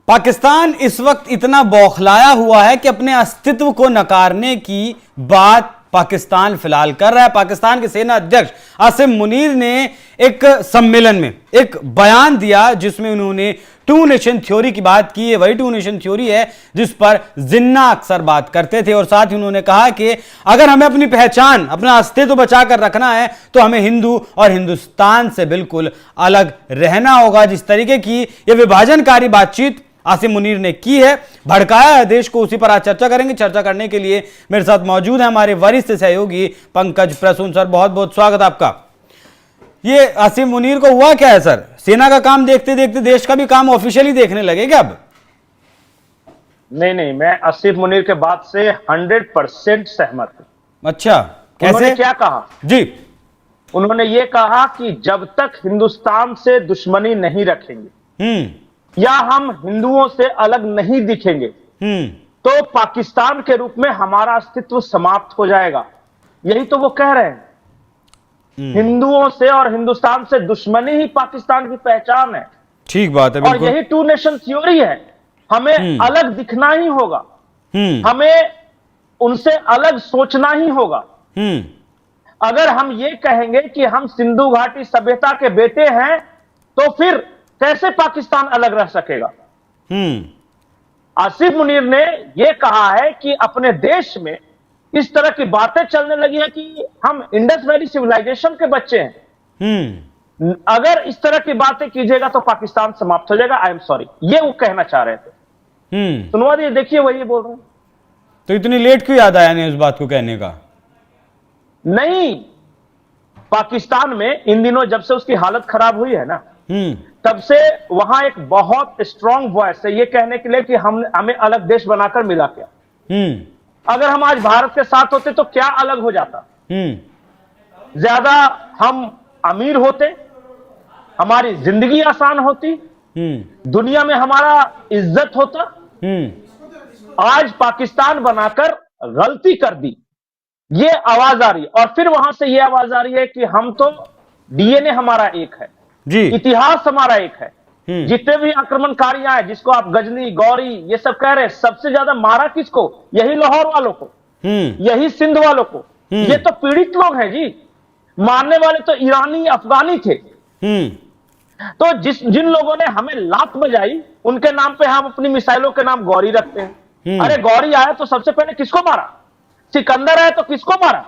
पाकिस्तान इस वक्त इतना बौखलाया हुआ है कि अपने अस्तित्व को नकारने की बात पाकिस्तान फिलहाल कर रहा है। पाकिस्तान के सेना अध्यक्ष आसिम मुनीर ने एक सम्मेलन में एक बयान दिया जिसमें उन्होंने टू नेशन थ्योरी की बात की है। वही टू नेशन थ्योरी है जिस पर जिन्ना अक्सर बात करते थे। और साथ ही उन्होंने कहा कि अगर हमें अपनी पहचान, अपना अस्तित्व बचाकर रखना है तो हमें हिंदू और हिंदुस्तान से बिल्कुल अलग रहना होगा। जिस तरीके की यह विभाजनकारी बातचीत आसिम मुनीर ने की है, भड़काया है देश को, उसी पर आज चर्चा करेंगे। चर्चा करने के लिए मेरे साथ मौजूद है हमारे वरिष्ठ सहयोगी पंकज प्रसून। सर, बहुत बहुत स्वागत आपका। ये आसिम मुनीर को हुआ क्या है सर? सेना का काम देखते देखते देश का भी काम ऑफिशियली देखने लगे क्या अब? नहीं, मैं आसिम मुनीर के बात से 100% सहमत हूं। अच्छा, कैसे? उन्होंने क्या कहा जी? उन्होंने ये कहा कि जब तक हिंदुस्तान से दुश्मनी नहीं रखेंगे या हम हिंदुओं से अलग नहीं दिखेंगे तो पाकिस्तान के रूप में हमारा अस्तित्व समाप्त हो जाएगा। यही तो वो कह रहे हैं। हिंदुओं से और हिंदुस्तान से दुश्मनी ही पाकिस्तान की पहचान है। ठीक बात है, और यही टू नेशन थ्योरी है। हमें अलग दिखना ही होगा, हमें उनसे अलग सोचना ही होगा। अगर हम ये कहेंगे कि हम सिंधु घाटी सभ्यता के बेटे हैं तो फिर कैसे पाकिस्तान अलग रह सकेगा? आसिम मुनीर ने यह कहा है कि अपने देश में इस तरह की बातें चलने लगी हैं कि हम इंडस वैली सिविलाइजेशन के बच्चे हैं। अगर इस तरह की बातें कीजिएगा तो पाकिस्तान समाप्त हो जाएगा। आई एम सॉरी, ये वो कहना चाह रहे थे। सुनवा दिए, देखिए वही बोल रहे हैं। तो इतनी लेट क्यों याद आया नहीं उस बात को कहने का? नहीं, पाकिस्तान में इन दिनों जब से उसकी हालत खराब हुई है ना, तब से वहां एक बहुत स्ट्रांग वॉइस है ये कहने के लिए कि हमें अलग देश बनाकर मिला क्या। अगर हम आज भारत के साथ होते तो क्या अलग हो जाता? ज्यादा हम अमीर होते, हमारी जिंदगी आसान होती, दुनिया में हमारा इज्जत होता। आज पाकिस्तान बनाकर गलती कर दी, ये आवाज आ रही है। और फिर वहां से ये आवाज आ रही है कि हम तो डीएनए हमारा एक है जी, इतिहास हमारा एक है। जितने भी आक्रमणकारी आए, जिसको आप गजनी, गौरी ये सब कह रहे हैं, सबसे ज्यादा मारा किसको? यही लाहौर वालों को, यही सिंध वालों को। ये तो पीड़ित लोग हैं जी। मारने वाले तो ईरानी, अफगानी थे। तो जिन लोगों ने हमें लात बजाई, उनके नाम पे हम अपनी मिसाइलों के नाम गौरी रखते हैं। अरे गौरी आया तो सबसे पहले किसको मारा? सिकंदर आया तो किसको मारा?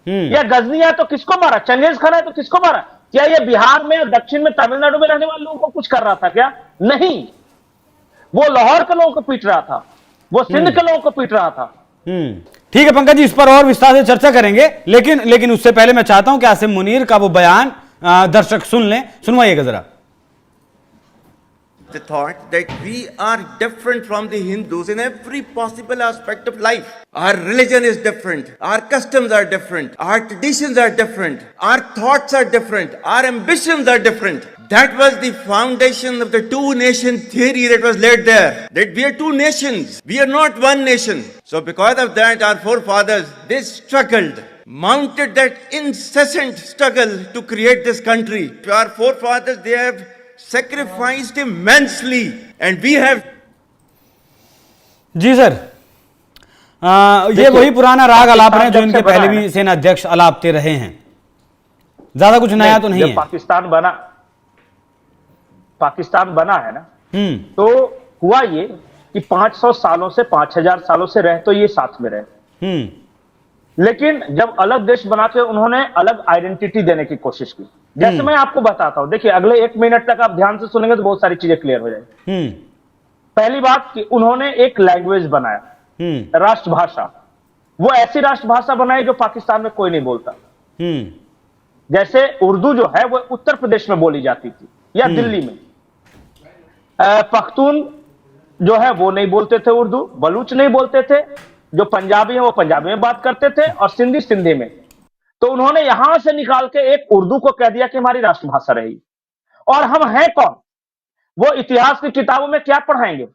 या गजनी आया तो किसको मारा? चंगेज खान आया तो किसको मारा? क्या ये बिहार में, दक्षिण में, तमिलनाडु में रहने वाले लोगों को कुछ कर रहा था क्या? नहीं, वो लाहौर के लोगों को पीट रहा था, वो सिंध के लोगों को पीट रहा था। ठीक है पंकज जी, इस पर और विस्तार से चर्चा करेंगे, लेकिन उससे पहले मैं चाहता हूं कि आसिम मुनीर का वो बयान दर्शक सुन लें। सुनवाइएगा जरा। The thought that we are different from the Hindus in every possible aspect of life. Our religion is different, our customs are different, our traditions are different, our thoughts are different, our ambitions are different. That was the foundation of the two nation theory that was laid there. That we are two nations, we are not one nation. So because of that, our forefathers, they struggled, mounted that incessant struggle to create this country. Our forefathers, they have sacrificed immensely and we have जी sir, ये वही पुराना राग अलाप रहे हैं जो इनके पहले भी सेना अध्यक्ष अलापते रहे हैं। ज्यादा कुछ नया तो नहीं है। पाकिस्तान बना है ना, तो हुआ ये कि 500 सालों से, 5000 सालों से रह तो ये साथ में रहे। लेकिन जब अलग देश बना के उन्होंने अलग आइडेंटिटी देने की कोशिश की। जैसे मैं आपको बताता हूं, देखिए अगले 1 मिनट तक आप ध्यान से सुनेंगे तो बहुत सारी चीजें क्लियर हो जाएगी। पहली बात कि उन्होंने एक लैंग्वेज बनाया, राष्ट्रभाषा। वो ऐसी राष्ट्रभाषा बनाई जो पाकिस्तान में कोई नहीं बोलता। जैसे उर्दू जो है वो उत्तर प्रदेश में बोली जाती थी या दिल्ली में। पख्तून जो है वो नहीं बोलते थे उर्दू, बलूच नहीं बोलते थे, जो पंजाबी है वो पंजाबी में बात करते थे, और सिंधी सिंधी में। तो उन्होंने यहां से निकाल के एक उर्दू को कह दिया कि हमारी राष्ट्रभाषा रहेगी। और हम हैं कौन? वो इतिहास की किताबों में क्या पढ़ाएंगे?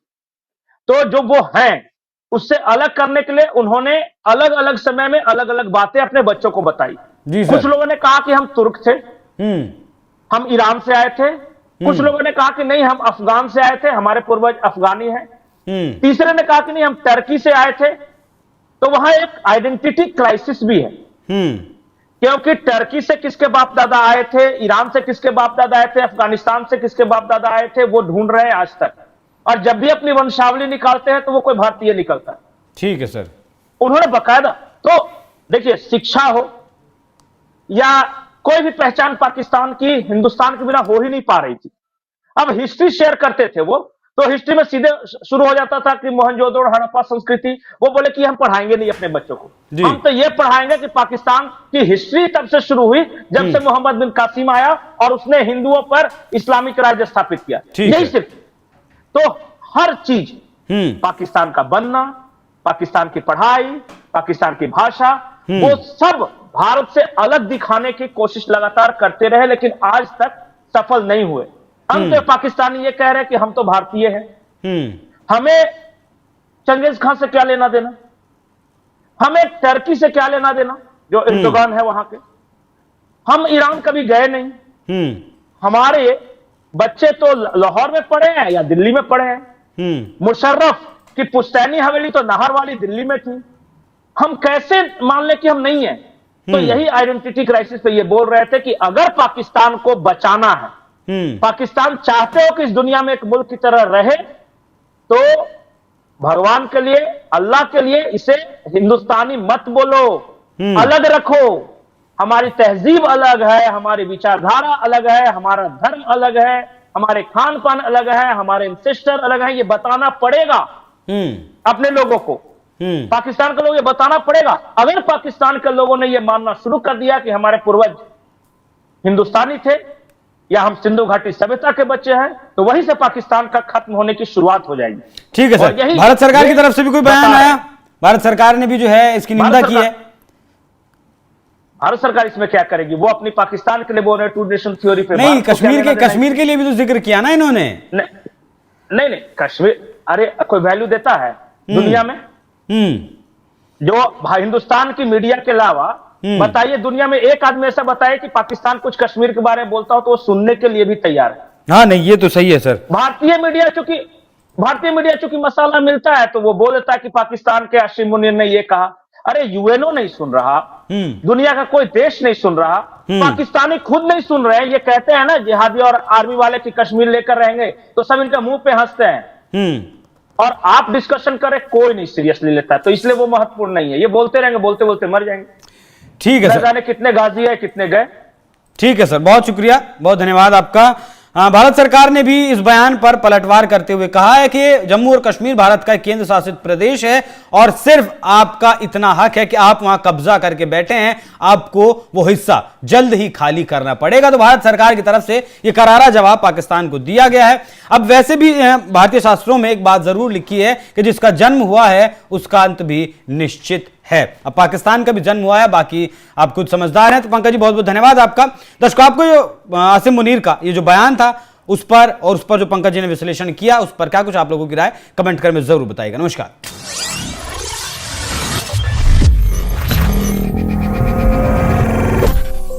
तो जो वो हैं उससे अलग करने के लिए उन्होंने अलग अलग समय में अलग अलग बातें अपने बच्चों को बताई। कुछ लोगों ने कहा कि हम तुर्क थे, हम ईरान से आए थे, कुछ लोगों ने कहा कि नहीं हम अफगान से आए थे, हमारे पूर्वज अफगानी हैं। तीसरे ने कहा कि नहीं हम टर्की से आए थे। तो वहां एक आइडेंटिटी क्राइसिस भी है, क्योंकि टर्की से किसके बाप दादा आए थे, ईरान से किसके बाप दादा आए थे, अफगानिस्तान से किसके बाप दादा आए थे, वो ढूंढ रहे हैं आज तक। और जब भी अपनी वंशावली निकालते हैं तो वो कोई भारतीय निकलता है। ठीक है सर। उन्होंने बकायदा, तो देखिए शिक्षा हो या कोई भी पहचान पाकिस्तान की हिंदुस्तान के बिना हो ही नहीं पा रही थी। अब हिस्ट्री शेयर करते थे वो, तो हिस्ट्री में सीधे शुरू हो जाता था कि मोहनजोदड़ो हड़प्पा संस्कृति। वो बोले कि हम पढ़ाएंगे नहीं अपने बच्चों को, हम तो ये पढ़ाएंगे कि पाकिस्तान की हिस्ट्री तब से शुरू हुई जब से मोहम्मद बिन कासिम आया और उसने हिंदुओं पर इस्लामिक राज्य स्थापित किया। यही सिर्फ, तो हर चीज पाकिस्तान का बनना, पाकिस्तान की पढ़ाई, पाकिस्तान की भाषा, वो सब भारत से अलग दिखाने की कोशिश लगातार करते रहे, लेकिन आज तक सफल नहीं हुए। हम तो पाकिस्तानी ये कह रहे हैं कि हम तो भारतीय हैं, हमें चंगेज खान से क्या लेना देना, हमें टर्की से क्या लेना देना जो एर्दोगान है वहां के। हम ईरान कभी गए नहीं, हमारे बच्चे तो लाहौर में पढ़े हैं या दिल्ली में पढ़े हैं। मुशर्रफ की पुश्तैनी हवेली तो नाहर वाली दिल्ली में थी, हम कैसे मान लें कि हम नहीं है। तो यही आइडेंटिटी क्राइसिस पे ये बोल रहे थे कि अगर पाकिस्तान को बचाना है, पाकिस्तान चाहते हो कि इस दुनिया में एक मुल्क की तरह रहे, तो भगवान के लिए, अल्लाह के लिए इसे हिंदुस्तानी मत बोलो, अलग रखो। हमारी तहजीब अलग है, हमारी विचारधारा अलग है, हमारा धर्म अलग है, हमारे खान पान अलग है, हमारे इंसेस्टर अलग है। ये बताना पड़ेगा अपने लोगों को, पाकिस्तान के लोग ये बताना पड़ेगा। अगर पाकिस्तान के लोगों ने ये मानना शुरू कर दिया कि हमारे पूर्वज हिंदुस्तानी थे या हम सिंधु घाटी सभ्यता के बच्चे हैं, तो वहीं से पाकिस्तान का खत्म होने की शुरुआत हो जाएगी। ठीक है सर। भारत सरकार की तरफ से भी कोई बयान आया? भारत सरकार ने भी जो है इसकी निंदा की है। भारत सरकार इसमें क्या करेगी? वो अपनी पाकिस्तान के लिए बोल रहे, टू नेशन थ्योरी पे। नहीं, कश्मीर के लिए भी तो जिक्र किया ना इन्होंने। नहीं, कश्मीर, अरे कोई वैल्यू देता है दुनिया में? जो हिंदुस्तान की मीडिया के अलावा बताइए, दुनिया में एक आदमी ऐसा बताए कि पाकिस्तान कुछ कश्मीर के बारे में बोलता हो तो वो सुनने के लिए भी तैयार है। हाँ नहीं, ये तो सही है सर। भारतीय मीडिया चूंकि मसाला मिलता है तो वो बोलता है कि पाकिस्तान के हाशिम मुनीर ने ये कहा। अरे यूएनओ नहीं सुन रहा, दुनिया का कोई देश नहीं सुन रहा, पाकिस्तानी खुद नहीं सुन रहे हैं। ये कहते हैं ना जिहादी और आर्मी वाले की कश्मीर लेकर रहेंगे, तो सब इनके मुंह पे हंसते हैं। और आप डिस्कशन करें, कोई नहीं सीरियसली लेता है, तो इसलिए वो महत्वपूर्ण नहीं है। ये बोलते रहेंगे, बोलते बोलते मर जाएंगे। ठीक है सर। जाने कितने गाजी है, कितने गए। ठीक है सर, बहुत शुक्रिया, बहुत धन्यवाद आपका। भारत सरकार ने भी इस बयान पर पलटवार करते हुए कहा है कि जम्मू और कश्मीर भारत का एक केंद्र शासित प्रदेश है और सिर्फ आपका इतना हक है कि आप वहां कब्जा करके बैठे हैं, आपको वो हिस्सा जल्द ही खाली करना पड़ेगा। तो भारत सरकार की तरफ से यह करारा जवाब पाकिस्तान को दिया गया है। अब वैसे भी भारतीय शास्त्रों में एक बात जरूर लिखी है कि जिसका जन्म हुआ है उसका अंत भी निश्चित है। अब पाकिस्तान का भी जन्म हुआ है, बाकी आप खुद समझदार हैं। तो पंकज जी, बहुत बहुत धन्यवाद आपका। दर्शकों, आपको जो आसिम मुनीर का ये जो बयान था उस पर जो पंकज जी ने विश्लेषण किया, उस पर क्या कुछ आप लोगों की राय कमेंट कर में जरूर बताइएगा। नमस्कार।